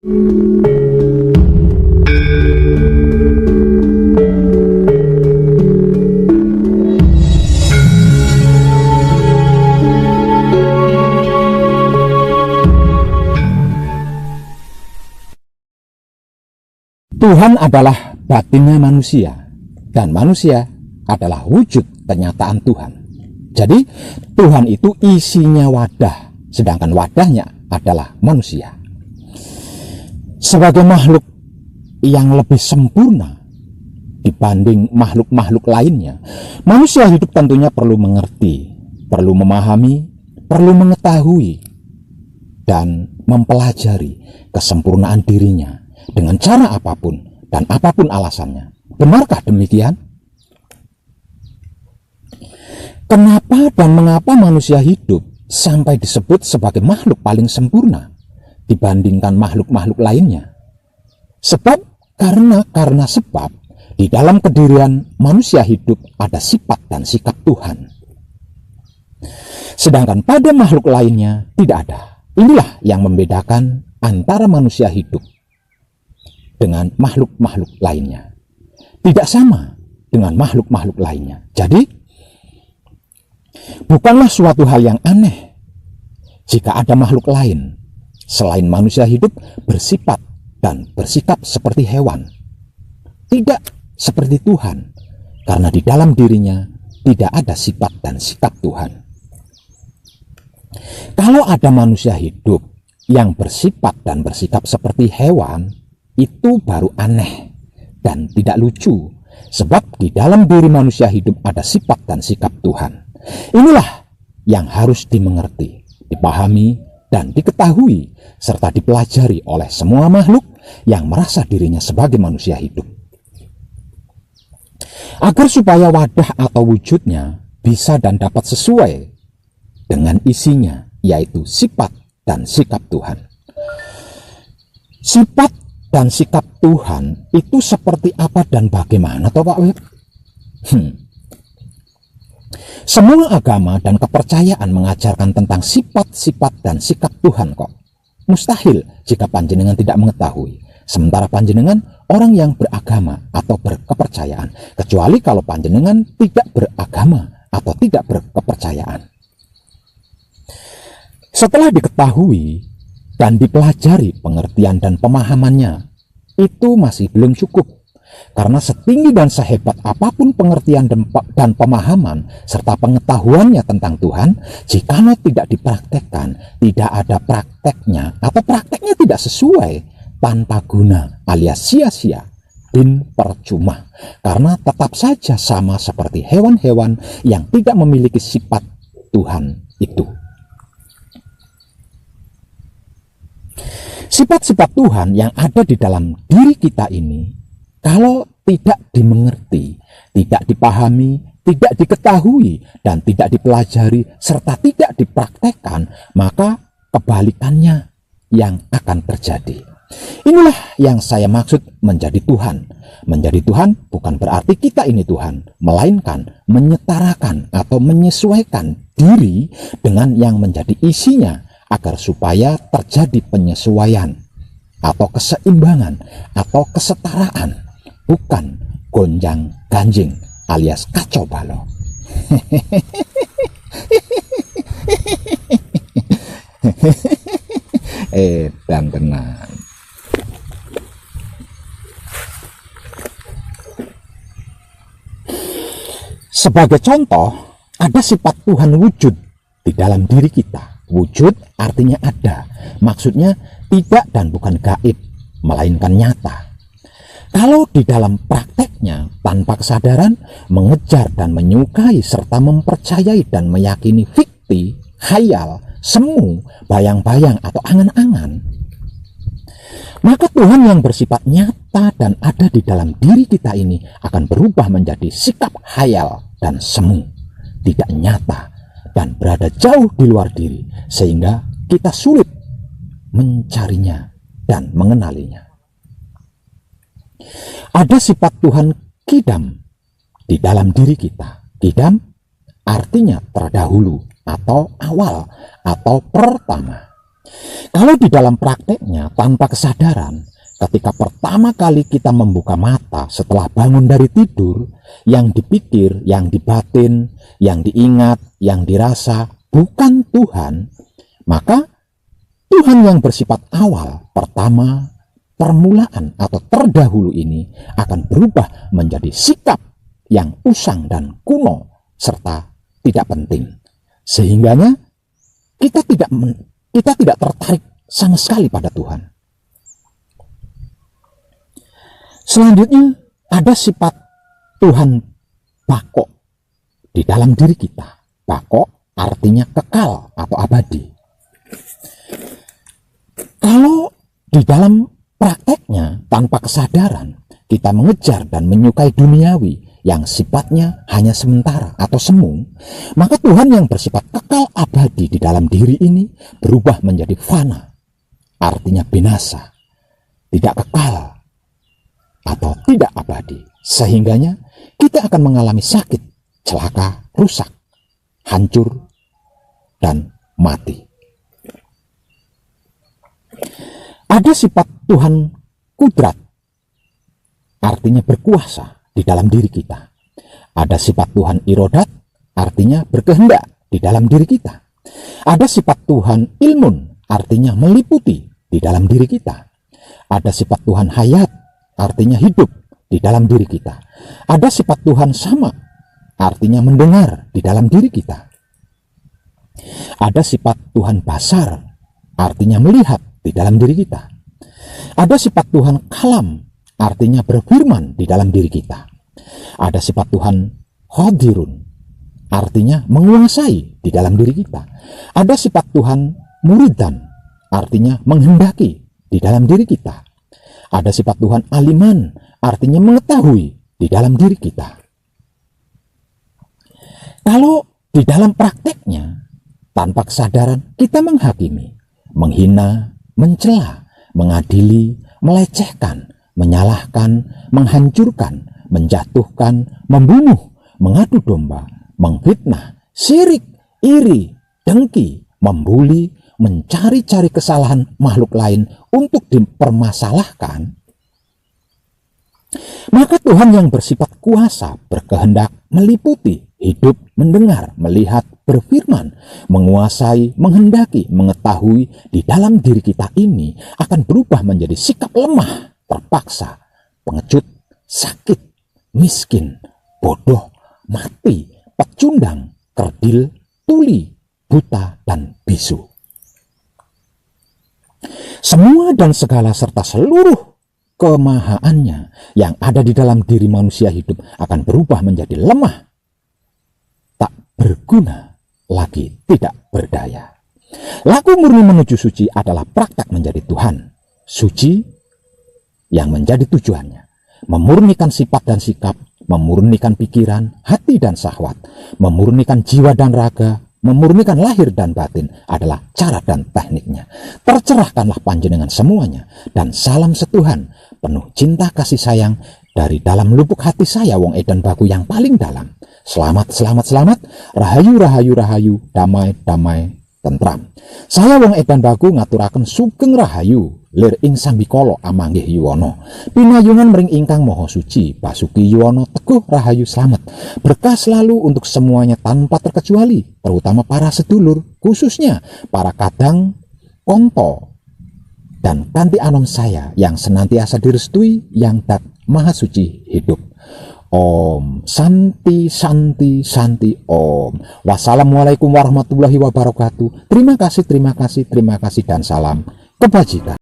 Tuhan adalah batinnya manusia, dan manusia adalah wujud kenyataan Tuhan. Jadi Tuhan itu isinya wadah, sedangkan wadahnya adalah manusia. Sebagai makhluk yang lebih sempurna dibanding makhluk-makhluk lainnya, manusia hidup tentunya perlu mengerti, perlu memahami, perlu mengetahui, dan mempelajari kesempurnaan dirinya dengan cara apapun dan apapun alasannya. Benarkah demikian? Kenapa dan mengapa manusia hidup sampai disebut sebagai makhluk paling sempurna dibandingkan makhluk-makhluk lainnya? Karena sebab di dalam kedirian manusia hidup ada sifat dan sikap Tuhan, sedangkan pada makhluk lainnya tidak ada. Inilah yang membedakan antara manusia hidup dengan makhluk-makhluk lainnya. Tidak sama dengan makhluk-makhluk lainnya. Jadi bukanlah suatu hal yang aneh jika ada makhluk lain selain manusia hidup bersifat dan bersikap seperti hewan, tidak seperti Tuhan, karena di dalam dirinya tidak ada sifat dan sikap Tuhan. Kalau ada manusia hidup yang bersifat dan bersikap seperti hewan, itu baru aneh dan tidak lucu, sebab di dalam diri manusia hidup ada sifat dan sikap Tuhan. Inilah yang harus dimengerti, dipahami, dan diketahui, serta dipelajari oleh semua makhluk yang merasa dirinya sebagai manusia hidup. Agar supaya wadah atau wujudnya bisa dan dapat sesuai dengan isinya, yaitu sifat dan sikap Tuhan. Sifat dan sikap Tuhan itu seperti apa dan bagaimana toh Pak Wib? Semua agama dan kepercayaan mengajarkan tentang sifat-sifat dan sikap Tuhan kok. Mustahil jika panjenengan tidak mengetahui. Sementara panjenengan orang yang beragama atau berkepercayaan, kecuali kalau panjenengan tidak beragama atau tidak berkepercayaan. Setelah diketahui dan dipelajari pengertian dan pemahamannya, itu masih belum cukup. Karena setinggi dan sehebat apapun pengertian dan pemahaman serta pengetahuannya tentang Tuhan, jikalau tidak dipraktekkan, tidak ada prakteknya atau prakteknya tidak sesuai, tanpa guna alias sia-sia, bin percuma. Karena tetap saja sama seperti hewan-hewan yang tidak memiliki sifat Tuhan itu. Sifat-sifat Tuhan yang ada di dalam diri kita ini, kalau tidak dimengerti, tidak dipahami, tidak diketahui, dan tidak dipelajari, serta tidak dipraktekkan, maka kebalikannya yang akan terjadi. Inilah yang saya maksud menjadi Tuhan. Menjadi Tuhan bukan berarti kita ini Tuhan, melainkan menyetarakan atau menyesuaikan diri dengan yang menjadi isinya, agar supaya terjadi penyesuaian atau keseimbangan atau kesetaraan, bukan gonjang ganjing alias kacau balau. Dan tenang. Sebagai contoh, ada sifat Tuhan wujud di dalam diri kita. Wujud artinya ada, maksudnya tidak dan bukan gaib, melainkan nyata. Kalau di dalam prakteknya tanpa kesadaran mengejar dan menyukai serta mempercayai dan meyakini fikti, khayal, semu, bayang-bayang atau angan-angan, maka Tuhan yang bersifat nyata dan ada di dalam diri kita ini akan berubah menjadi sikap khayal dan semu, tidak nyata dan berada jauh di luar diri, sehingga kita sulit mencarinya dan mengenalinya. Ada sifat Tuhan kidam di dalam diri kita. Kidam artinya terdahulu atau awal atau pertama. Kalau di dalam prakteknya tanpa kesadaran, ketika pertama kali kita membuka mata setelah bangun dari tidur, yang dipikir, yang dibatin, yang diingat, yang dirasa bukan Tuhan, maka Tuhan yang bersifat awal, pertama, permulaan atau terdahulu ini akan berubah menjadi sikap yang usang dan kuno serta tidak penting. Sehingganya kita tidak tertarik sama sekali pada Tuhan. Selanjutnya ada sifat Tuhan bako di dalam diri kita. Bako artinya kekal atau abadi. Kalau di dalam prakteknya tanpa kesadaran kita mengejar dan menyukai duniawi yang sifatnya hanya sementara atau semu, maka Tuhan yang bersifat kekal abadi di dalam diri ini berubah menjadi fana, artinya binasa, tidak kekal atau tidak abadi. Sehingganya kita akan mengalami sakit, celaka, rusak, hancur, dan mati. Ada sifat Tuhan kudrat, artinya berkuasa di dalam diri kita. Ada sifat Tuhan irodat, artinya berkehendak di dalam diri kita. Ada sifat Tuhan ilmun, artinya meliputi di dalam diri kita. Ada sifat Tuhan hayat, artinya hidup di dalam diri kita. Ada sifat Tuhan sama, artinya mendengar di dalam diri kita. Ada sifat Tuhan basar, artinya melihat di dalam diri kita. Ada sifat Tuhan kalam, artinya berfirman di dalam diri kita. Ada sifat Tuhan khodirun, artinya menguasai di dalam diri kita. Ada sifat Tuhan muridan, artinya menghendaki di dalam diri kita. Ada sifat Tuhan aliman, artinya mengetahui di dalam diri kita. Kalau di dalam prakteknya, tanpa kesadaran kita menghakimi, menghina, mencela, mengadili, melecehkan, menyalahkan, menghancurkan, menjatuhkan, membunuh, mengadu domba, memfitnah, syirik, iri, dengki, membuli, mencari-cari kesalahan makhluk lain untuk dipermasalahkan, maka Tuhan yang bersifat kuasa, berkehendak, meliputi, hidup, mendengar, melihat, berfirman, menguasai, menghendaki, mengetahui di dalam diri kita ini akan berubah menjadi sikap lemah, terpaksa, pengecut, sakit, miskin, bodoh, mati, pecundang, kerdil, tuli, buta, dan bisu. Semua dan segala serta seluruh kemahaannya yang ada di dalam diri manusia hidup akan berubah menjadi lemah, tak berguna, lagi tidak berdaya. Laku murni menuju suci adalah praktek menjadi Tuhan. Suci yang menjadi tujuannya, memurnikan sifat dan sikap, memurnikan pikiran, hati dan syahwat, memurnikan jiwa dan raga, memurnikan lahir dan batin adalah cara dan tekniknya. Tercerahkanlah panjenengan semuanya, dan salam setuhan, penuh cinta kasih sayang dari dalam lubuk hati saya wong edan baku yang paling dalam. Selamat, selamat, selamat, rahayu, rahayu, rahayu, damai, damai, tentram. Saya wong edan baku ngaturaken sugeng rahayu, lir ing sambikala amanggih yuwana. Pinayungan mring ingkang maha suci, Basuki Yuwana teguh rahayu selamat. Berkah selalu untuk semuanya tanpa terkecuali, terutama para sedulur, khususnya para kadang konto dan kanti anom saya yang senantiasa direstui yang dat maha suci hidup. Om Santi Santi Santi Om. Wassalamualaikum warahmatullahi wabarakatuh. Terima kasih, terima kasih, terima kasih, dan salam kebajikan.